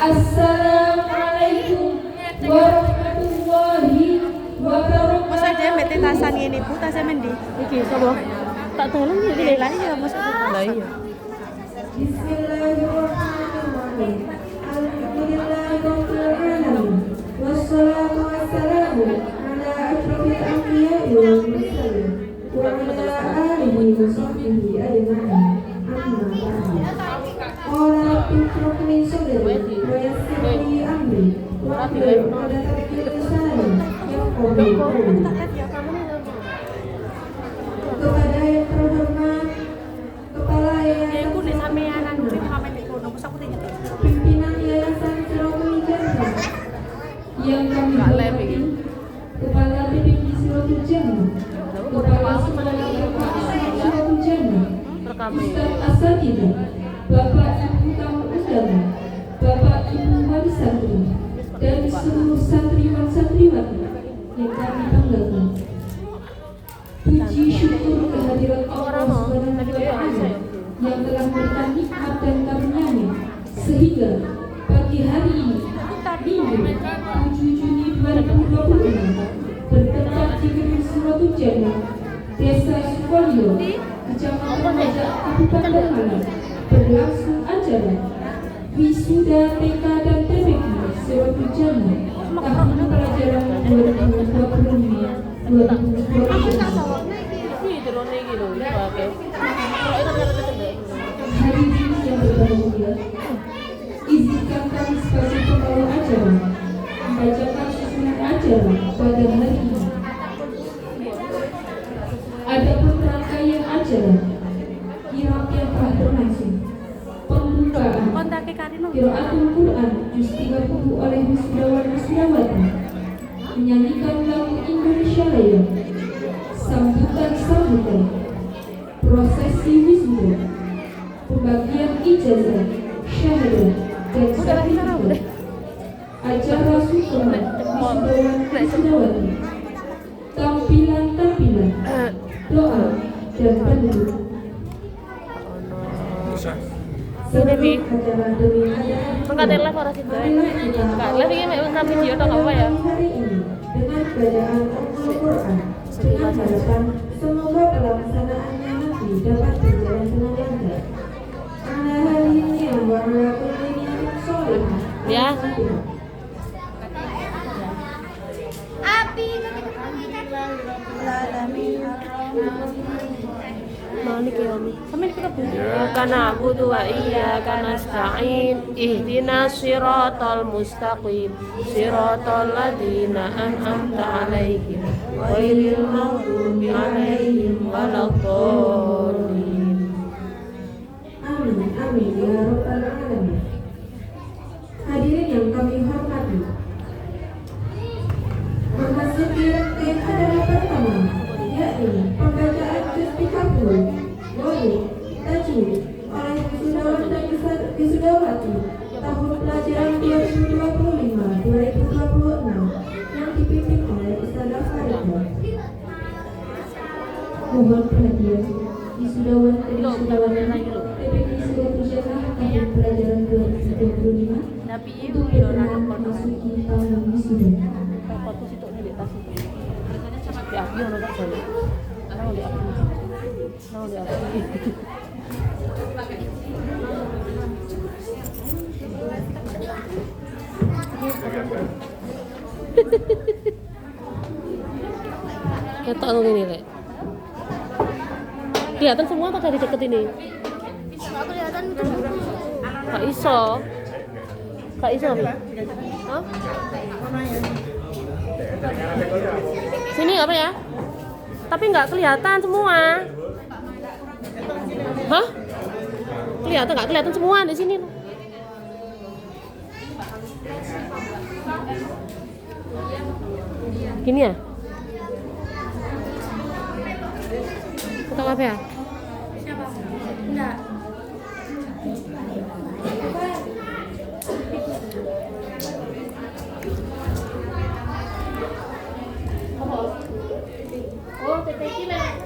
Assalamualaikum warahmatullahi wabarakatuh. Masa aja mbete tasan ngene Bu, tasnya mendi? Iki sapa? Tak tolong iki lha iya Mas. Lah iya. Bismillahirrahmanirrahim. Alhamdulillahirabbil alamin. Wassalatu wassalamu ala asyrofil anbiya'i wal mursalin wa ala alihi wa sahbihi ajma'in. Amma ba'du. Qala rabbi shrah li sadri wa yassir li amri wahlul 'uqdatam min lisani yafqahu qawli. Kepada yang terhormat Kepala Yayasan Pimpinan Yayasan Siratul Jannah yang kami hormati Kepala PPG Siratul Jannah, Kepala Sekolah Siratul Jannah, Ustaz Asatidah, Bapak Ibu tamu undangan, Bapak Ibu wali santri, dan seluruh santriwan-santriwati yang kami banggakan. Puji syukur kehadiran Allah Subhanahu wa Ta'ala yang telah memberikan nikmat dan karunia-Nya sehingga pagi hari ini Minggu 7 Juni 2026 bertempat di Gedung Siratul Jannah, Desa Sukolilo, Kecamatan Majak, Kabupaten Malang, berlangsung acara wisuda TK dan TPQ Siratul Jannah tahun pelajaran 2025-2026. Hadirin yang berbahagia, izinkan kami sebagai pembawa acara membacakan susunan acara pada hari ini. Adapun rangkaian acara kirap yang telah berlangsung, pembukaan Qiraatul Quran juz 30 oleh wisudawan wisudawati, menyanyikan lagu Indonesia Raya, sambutan, prosesi wisuda, pembagian ijazah, syahadat, dan sertifikat, acara sukma wisudawan wisudawati, tampilan, doa, dan penutup. Ini Acara demi acara mengkaten live ora sih, Mbak? Live iki mek rekam video tok apa ya? hari ini dengan bacaan Al-Quran dengan harapan semoga pelaksanaannya nanti dapat berjalan dengan lancar. Ala halihi wa ala kulli niyatin sholihah. Ya. Api Malik ya Umi. Sampe iki kok kana budu wa iyyaka nasta'in ihdinas siratal mustaqim siratal ladzina an'amta 'alaihim ghairil maghdubi 'alaihim waladdallin. Amin amin ya rabbal alamin. Hadirin yang kami hormati, memasuki rangkaian acara pertama, yakni pembacaan juz 30 Ghaib Tajwid oleh wisudawan dan wisudawati tahun pelajaran 2025-2026 yang dipimpin oleh Ustazah Faridah. Mohon perhatian wisudawan dan wisudawati PPG Siratul Jannah tahun pelajaran 2025 untuk berkenan memasuki panggung wisuda. Foto situ nih di tas itu. Di aku ono tak jane. Ana di aku. Ana di aku. Ketok lu gini, Lek. Kelihatan semua apa dari deket ini? nggak kelihatan itu. Kak iso. Kak iso, Mi? Hah? Sini apa ya? Tapi nggak kelihatan semua. Hah? Kelihatan nggak kelihatan semua di sini? Gini ya? Atau apa ya? Enggak. Oh, TTK lah.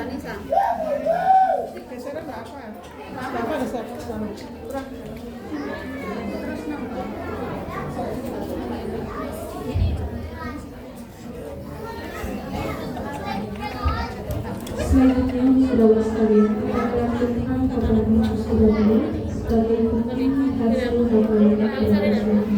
Nisa. Geseran nggak apa? Nggak apa, Selanjutnya, saudara sekalian, kita melanjutkan kepada saudara sebagai bukti hasil hubungan keluarga.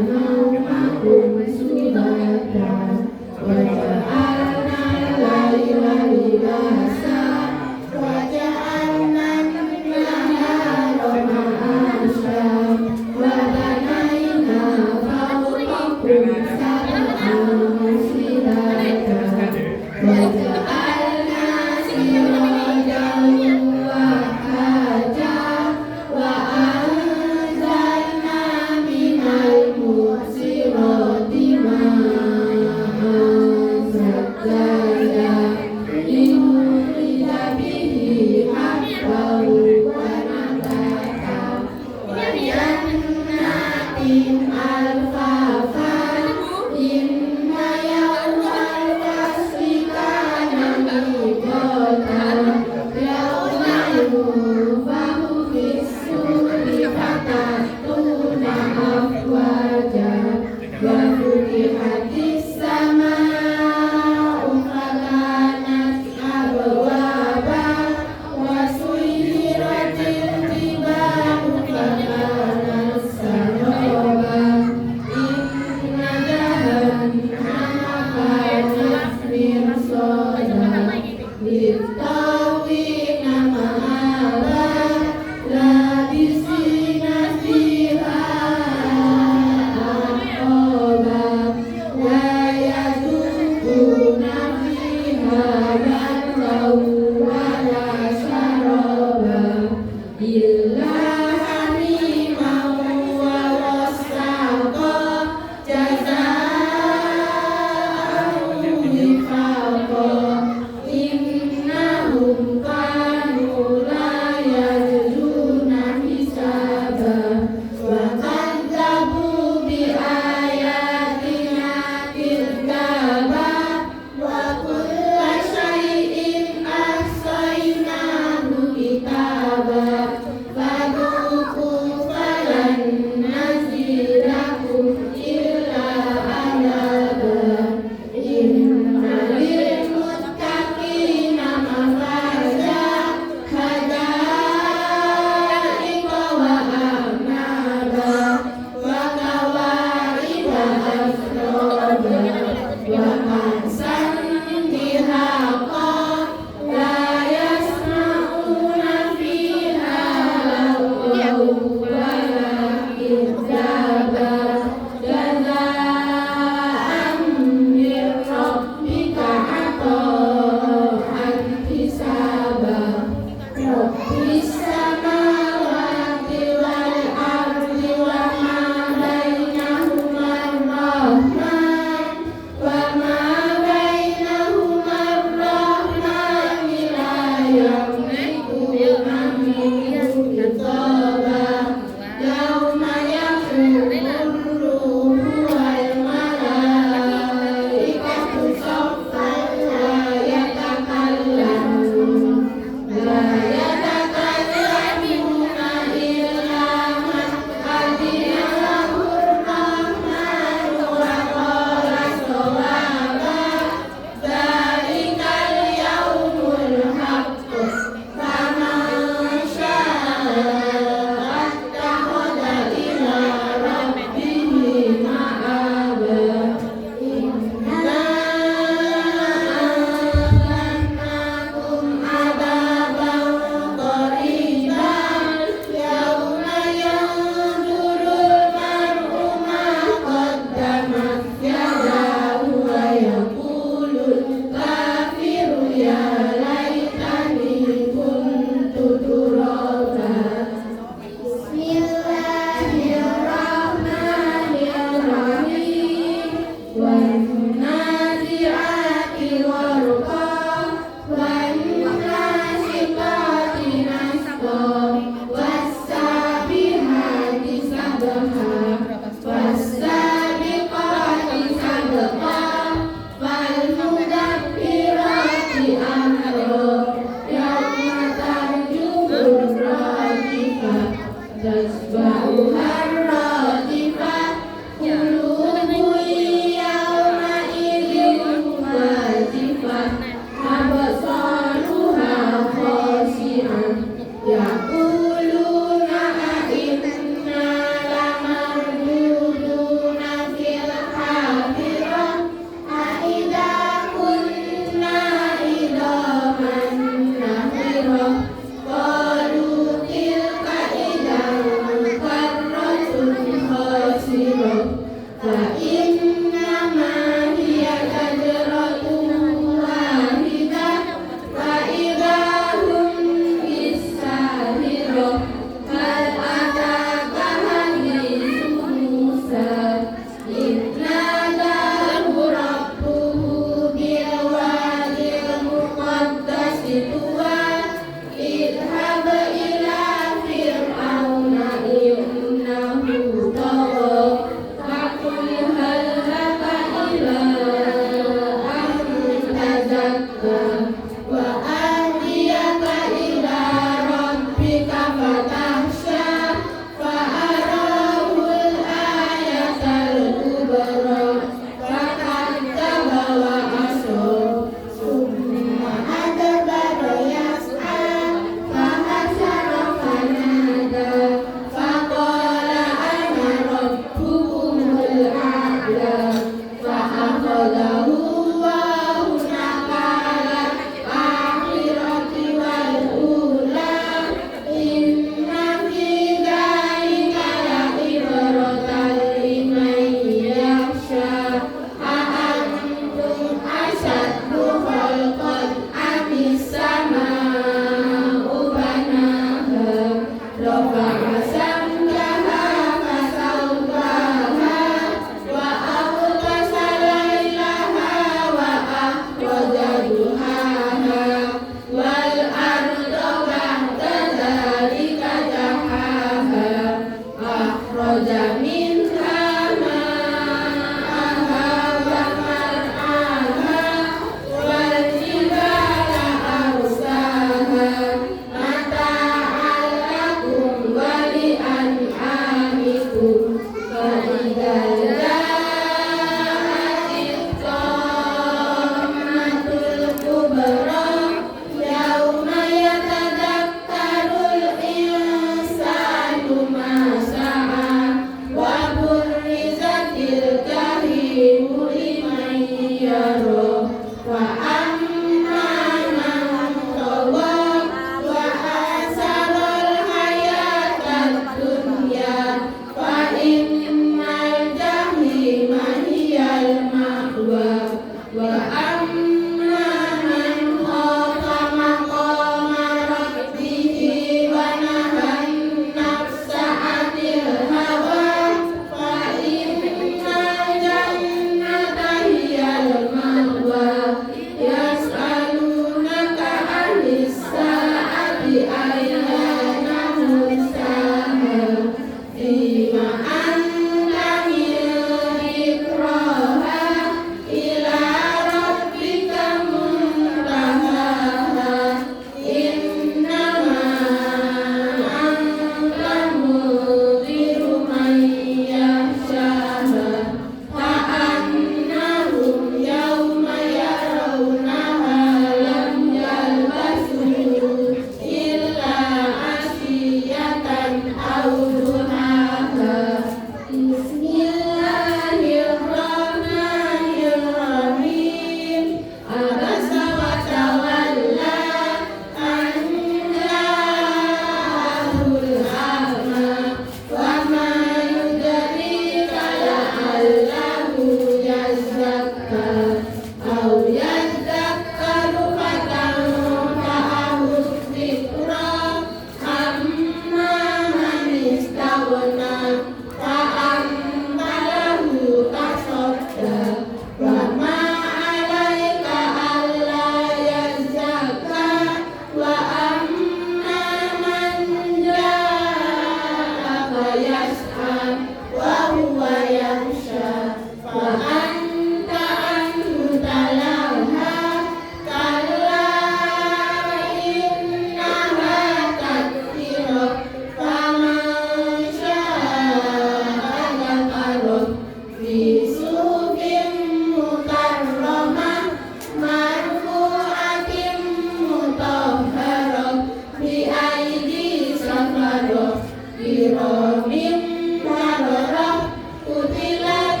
Kutilat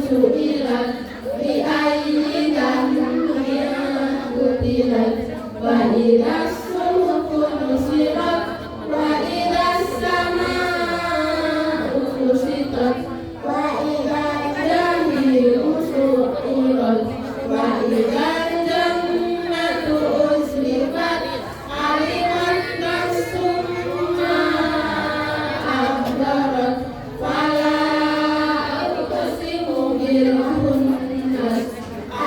su'ilat bi ayyi dhanbin qutilat wa idas suhufu nusirat wa idas samaa'u kusitat wa idas jahimu su'irat wa idas jannatu uzlifat alimat nafsum ma ahdarat fala uqsimu bil khunnas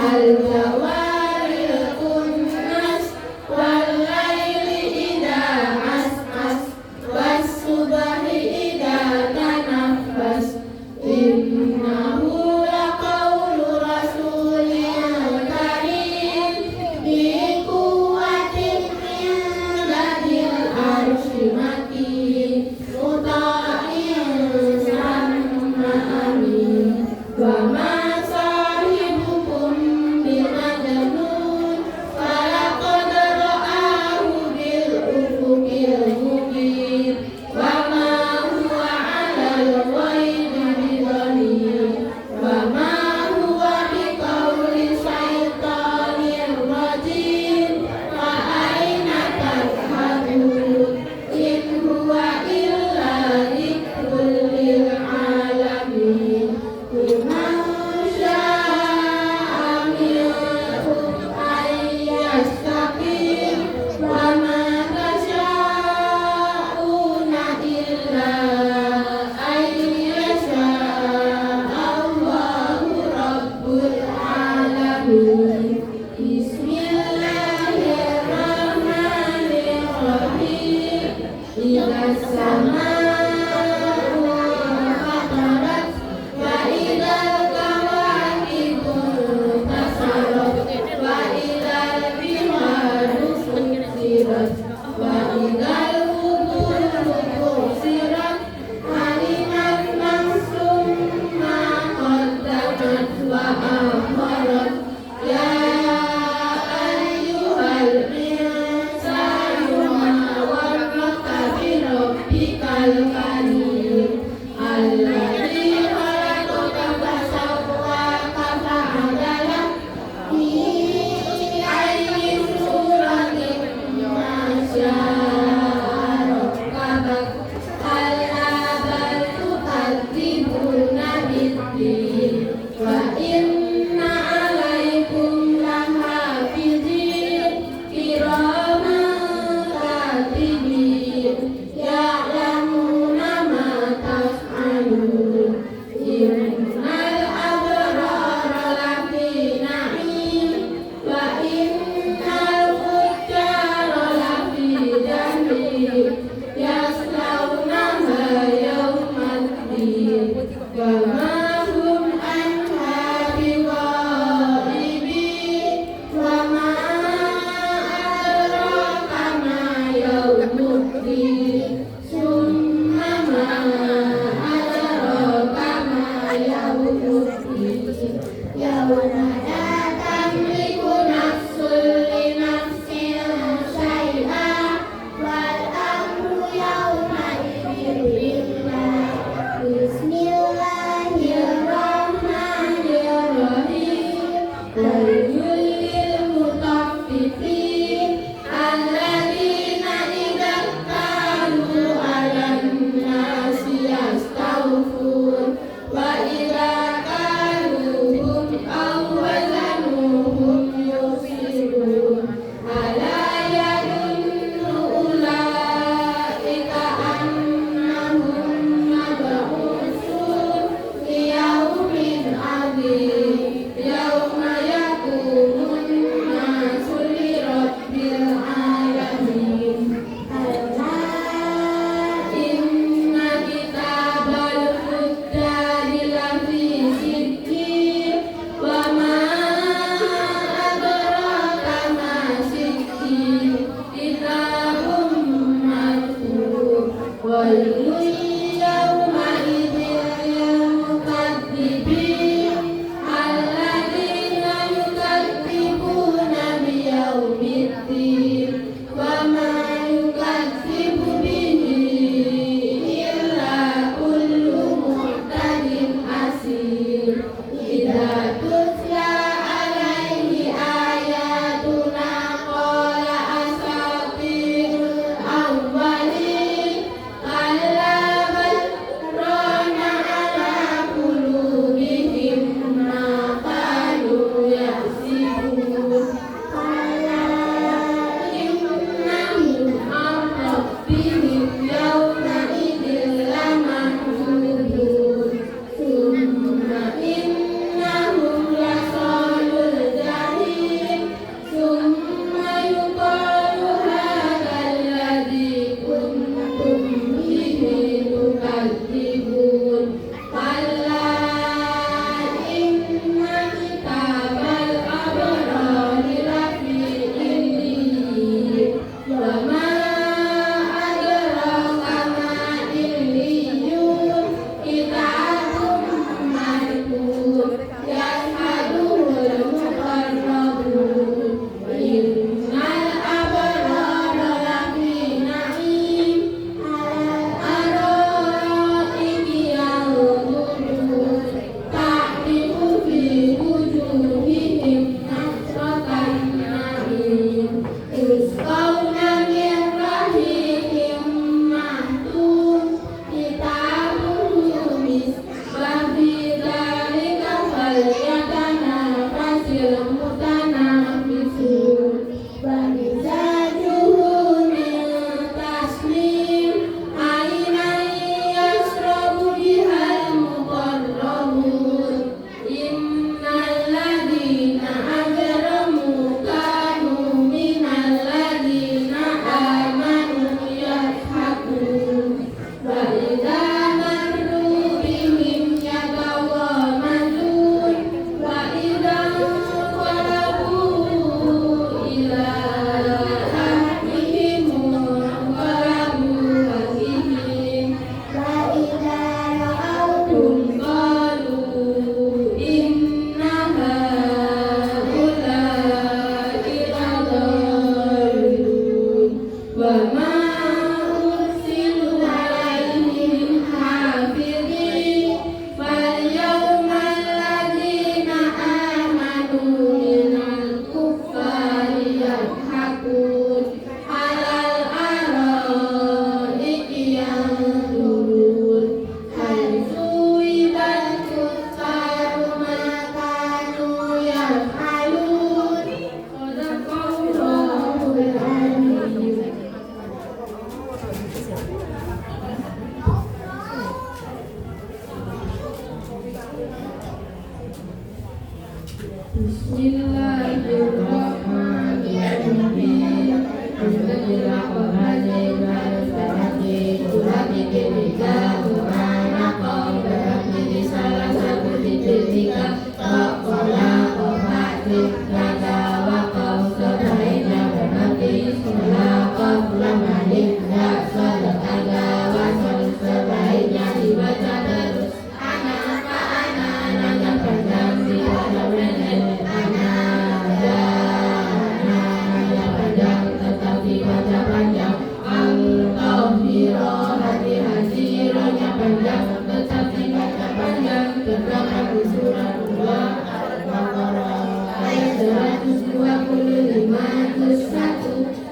al jawaril kunnas wal laili idza as'as was subhi idza tanaffas innahu laqawlu rasulin karim bi quwwatin inda dil arsy makin muta'in samma amin wa ma sahibukum bimajnun falaqad ra'ahu bil ufuqil mubin wa ma huwa 'alal ghaibi bidhanin wa ma huwa biqauli syaitanir rajim fa aina tadhhabun in huwa illa dzikrun lil 'alamin liman syaa'a minkum ayyastaqim wa ma tasyaa'una illa ayyasha'a Allahu rabbul 'alamin. Bismillahirrahmanirrahim. Idzas samaa'u fatarat wa idzal kawakibu tasarat wa idzal biharu sujirat wa idzal quburu busirat alimat nafsum ma qaddamat wa akharat ya ayyuhal insanu ma gharraka bi rabbikal karim alladzi khalaqaka fasawwaka fa'adalak fi ayyi suratin ma syaa rakkabak kalla bal tukadzibuna biddin wa inna 'alaikum lahafizin kiraman katibin ya'lamuna ma taf'alun innal abrara lafi na'im wa innal fujjara lafi jahim yaslawnaha yawmal din wa ma hum anha bighaibin wa ma adraka ma yawmuddin summa ma adraka ma yawmuddin yawma la tamliku nafsun li nafsin syai'an wal amru yawma idzin lillah. Bismillahirrahmanirrahim. Wailul lil mutaffifin alladzina idza qalu 'alan nasi yastawfun wa idza qaluhum aw Bismillahirrahmanirrahim. Berarti salah satu titik tiga kokola kohati kata wakau sebaiknya berarti sekolah kokolah malik gak sholat aga wasol sebaiknya dibaca terus anak nanya panjang dibaca pendek nanya panjang tetap dibaca panjang al-tawhiro hati-hati rohnya panjang tetap dibaca panjang terdapat di surat 2 Al-Baqarah ayat 125 terus 1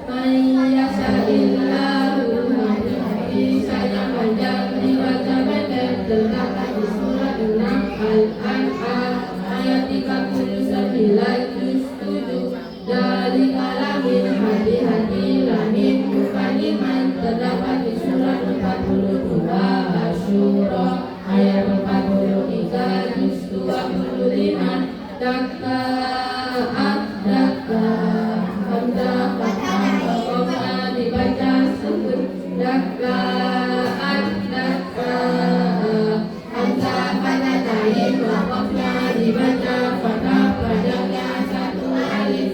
Mayyasa'illahu hati-hati saya panjang dibaca pendek terdapat di surat 6 Al-An'am ayat 39 terus 7 dari kalamin hati-hati lamin bukan iman terdapat di surat 42 Asyura ayat 43 juz 25 dakka hamzah fathah qafnya dibaca sukun dakka hamzah fathah tain qafnya dibaca fathah padanya satu alif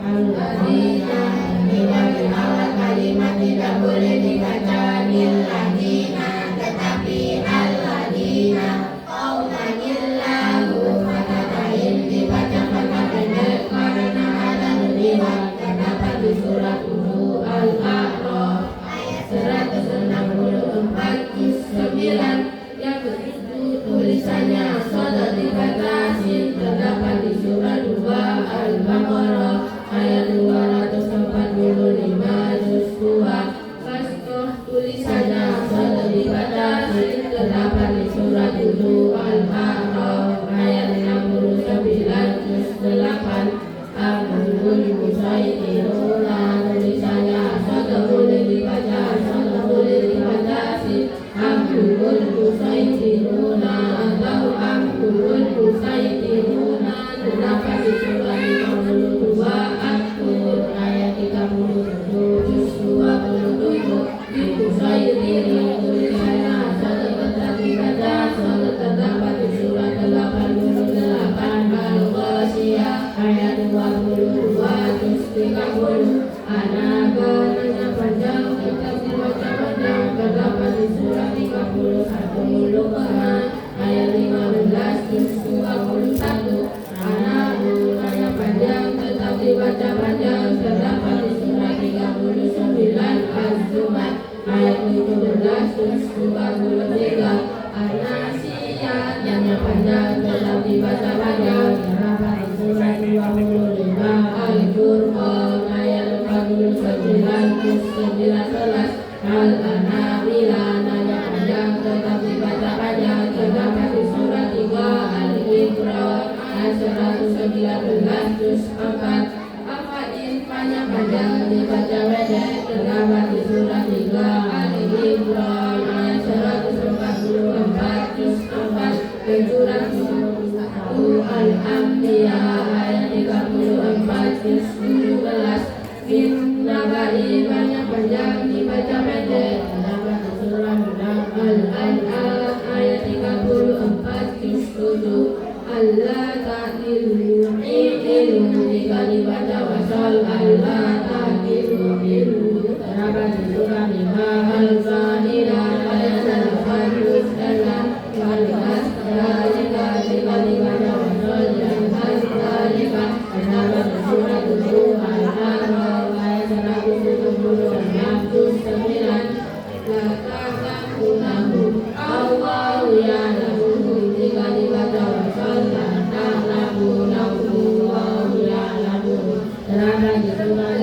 al-ladina diwali awal kalimat tidak boleh dibaca lil-ladina tetapi al-ladina qawmanillahu fatatain dibaca fathah pendek karena ada lima terdapat di surat 7 Al-A'raf ayat 164 juz 9 yang ketujuh tulisannya sudah dibatasi terdapat di surat 2 Al-Baqarah ayat 245 juz 2 Faskoh tulisannya sudah dibatasi terdapat di surat 7 Al-A'raf ayat 69 juz 8 Abdul Musaitiruna tulisannya sudah boleh dibaca sudah boleh dibatasi Abdul Musaitiruna atau Abdul Musaitiruna terdapat di surat 52 At-Tur ayat 37 juz 27 itu Sayyidiri tulisannya sudah tetap dibaca sudah terdapat di surat 88 Al-Ghasyiyah ayat 22 juz 30 Anagananya panjang tetap dibaca panjang terdapat di surat 31 Luqman ayat 15 juz 21 Anagunanya panjang tetap dibaca panjang terdapat di surat 39 Az-Zumar ayat 17 juz 23 An-Nasiyat yang panjang tetap dibaca panjang terdapat di surat 25 Al-Furqan ayat 49 juz 19 Al-Anabila nanya panjang tetap dibaca panjang terdapat di surat 3 Al-Imran ayat 119 juz 4 Al-Fadil panjang panjang dibaca pendek terdapat di surat 3 Al-Imran ayat 144 juz 4 dan surat 1 Al-Anbiya ayat 34 juz 17 Nabai banyak panjang dibaca pendek terdapat di surat 6 Al-An'am ayat 34 juz 7 Allah ta'dilu ilu jika dibaca wasal Allah ta'dilu ilu terdapat di surat 5 Al-Zanidah ayat 8 juz 6 Al-Has jika dibaca wasal Al-Has terdapat di surat 7 Al-A'raf ayat 176 juz 9 La ta'lamu Allahu ya'lamu jika dibaca wasal La ta'lamu Allahu ya'lamu terdapat di surat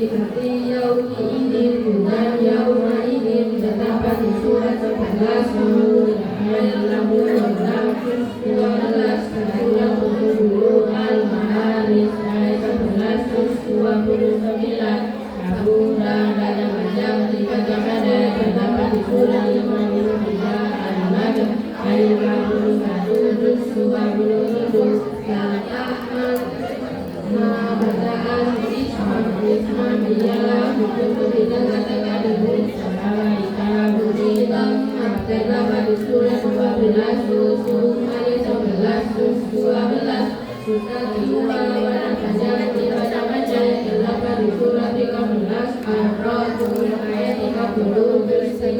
hati yaumidin dan yaumaidin terdapat di surat 11 ayat 66 12 surat 70 Al-Ma'arij ayat 11 29 Abu dan panjang dibaca pendek terdapat di surat 53 Al-Najm ayat 51 juz 27 bacaan Islam ialah hukum tidak katakan dengan malaika butilam terdapat di surat 12 juz ayat 11 juz 12 surat kedua warna panjang dibaca pendek terdapat di surat 13 Ar-Ra'd ayat 30 juz 13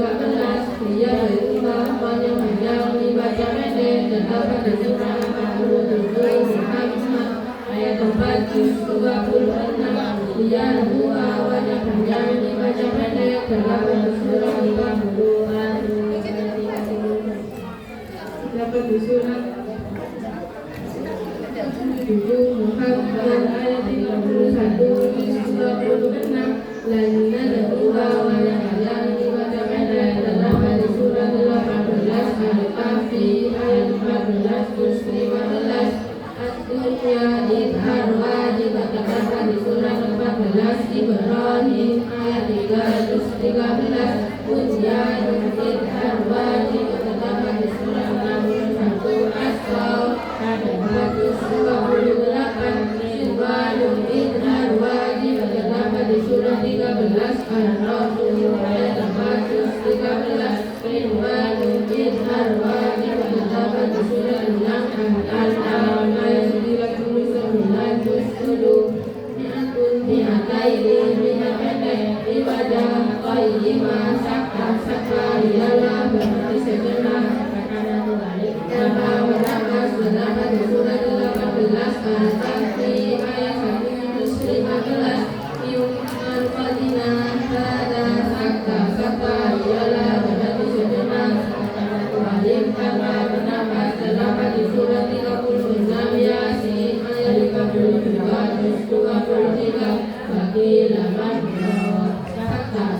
ia berubah panjang panjang dibaca pendek terdapat di surat 47 Muhammad ayat 4 juz 26 ia dua warna panjang dibaca pendek terdapat di surat 50 terdapat di surat 7 Muhammad ayat 31 juz 26 dan ada dua warna panjang dibaca pendek terdapat di surat 18 Al-Kahfi ayat 14 juz 15 At-Dunya Idharwa juga terdapat di surat 14 Ibrahim ayat 3 juz 13 Ujian Idharwa juga terdapat di surat 61 As-Saw ayat 4 juz 28 Syubalun Idharwa juga terdapat di surat 13 Ar-Rasul ayat 4 juz 13 Syubalun Idharwa juga terdapat di surat 6 Al-An'am ayat 99 juz 7 Mi'ataini minat pendek ibadah qayyimah sakta ialah berarti sejenak karena terbalik nama bernapas terdapat di surat 18 Al-Kahfi ayat 1 juz 15 Yu'mal Fatinah pada sakta ialah berarti sejenak karena terbalik nama bernapas terdapat di surat 36 Yasin ayat 52 juz 23 bagi laman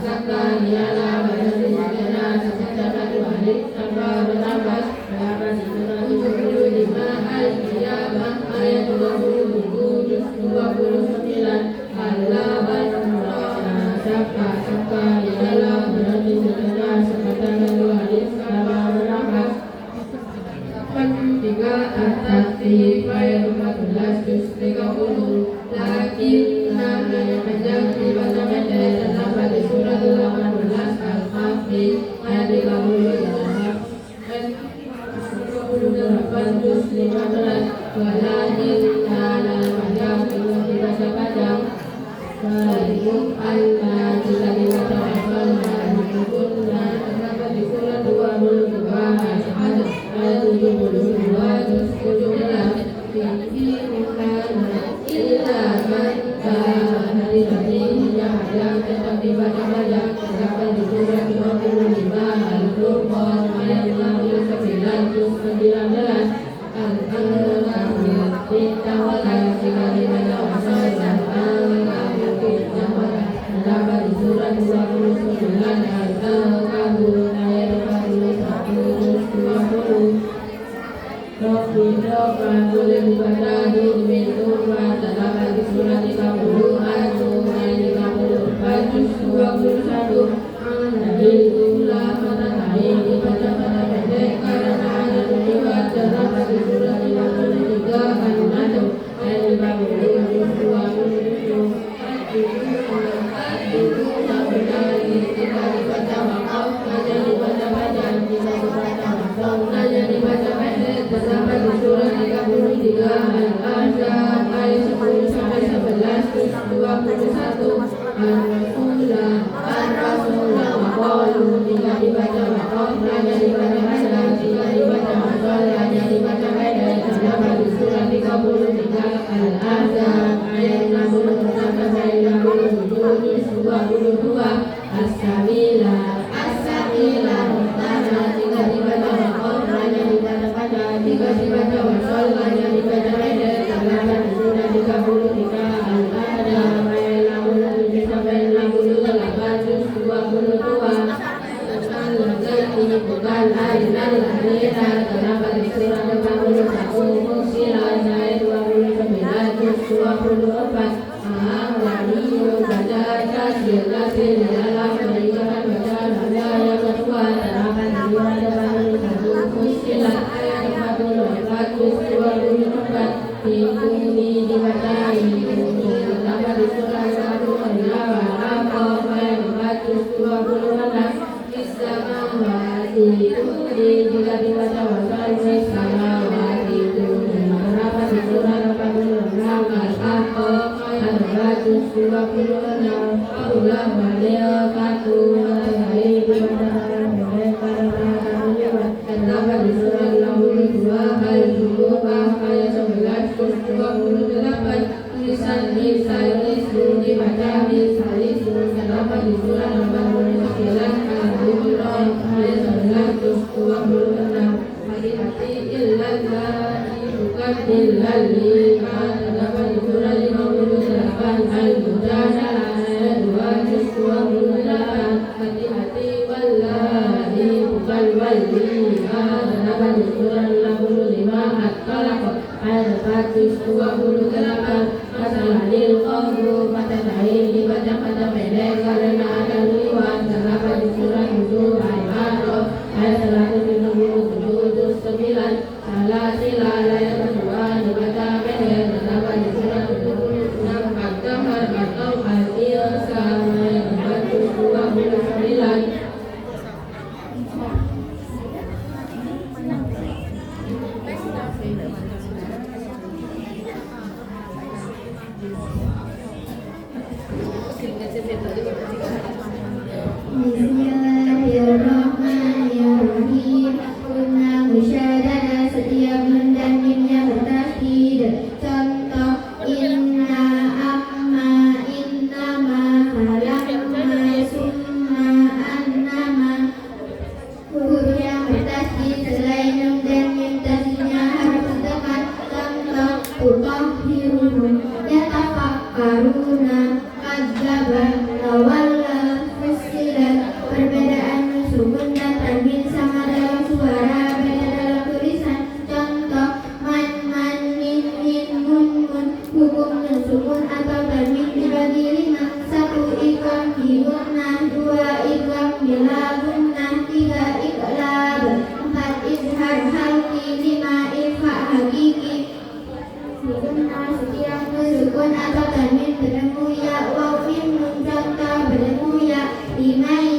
sakta ialah berarti sejenak secara terbalik tanpa bernapas terdapat di surat 75 Al-Qiyamah ayat 27 juz 29 Al-Laban sakta ialah berarti sejenak secara terbalik tanpa bernapas tiga At-Tatif ayat 14 juz 30 lakin nama panjang dibaca pendek terdapat di surat 18 Al-Kahfi ayat 38 juz 15 walakin nama panjang dibaca panjang walaupun Allah jika dibaca panjang walaupun terdapat di surat 22 Al-Hajj ayat 72 juz 17 Fihi mukana illa man hari ini yang tetap dibaca banyak terdapat di surat 25 Al-Furqan ayat 59 juz 19 Al-An'am kita wala jika dibaca pasal terdapat di surat 29 Al-Ankabut ayat 41 juz 20 Roh boleh dibaca demi Tuhan terdapat di surat 30 An-Nur ayat 54 juz 21 Alhamdulillah matahari dibaca pada pendek karena ada tujuan terdapat di surat 53 An-Najm ayat 50 juz 27 itu tak benar jika dibaca makam hanya dibaca panjang jika dibaca makam hanya dibaca pendek terdapat di surat 33 Al-Ahzab ayat 10 sampai 11 juz 21 Ar-Rasulah maqalu jika dibaca makam hanya dibaca panjang jika dibaca makam hanya dibaca pendek terdapat di surat 33 Al-Ahzab ayat 60 sampai 67 juz 22 As-Sabila Mutana jika dibaca makam hanya dibaca panjang jika dibaca wasol hanya dibaca pendek terdapat di surat 33 Al-Adab ayat 67 ulang balik kaku matahari di matahari mereka kenapa disuruh lambung dua kali dulu kali 11 terus 28 tulisan isu dibaca isu kenapa disuruh lambung 9 kali kali 11 terus 26 hati-hati illallah bukan illallah kenapa disuruh 58 al-mujadalah 2 terus 28 hati-hati wallahi bukan wali kenapa disuruh 65 at-talaq ayat 428 masalah lil qawlu matahari dibaca pada pendek karena ada liwan kenapa disuruh 7 ayat 177 salah sila ayat kedua dibaca pendek kenapa disuruh 76 at-tahar atau al-irsa ayat 429 Bismillahirrahmanirrahim. Kunna musyadada setiap dan mimnya bertasydid. Contoh inna amma innama falamma summa annama. Huruf yang bertasydid selain nun dan mim tasydidnya harus dekat. Contoh tutahhiruhum yatafakkaruna kadzdzaba tawalla fussilat. Perbedaan sukun dan tanwin sama dalam suara, beda dalam tulisan. Contoh man min mun. Hukumnya sukun atau tanwin dibagi 5. 1 ikram gunnah, 2 ikram bila gunnah, 3 iqlab, 4 izhar halqi, 5 ikhfa hakiki. Gunnah setiap sukun atau tanwin bertemu ya waw mim nun. Contoh bertemu ya 5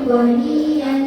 Bonian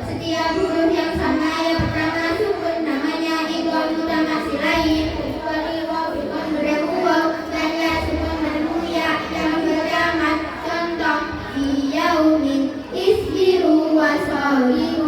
Setiap huruf yang sama yang pertama sukun namanya idgham mutamatsil lain. Kecuali waw idgham beremu waw dan ya sukun beremu ya yang berjamaah. Contoh fi yaumin isbiru wa sabiru.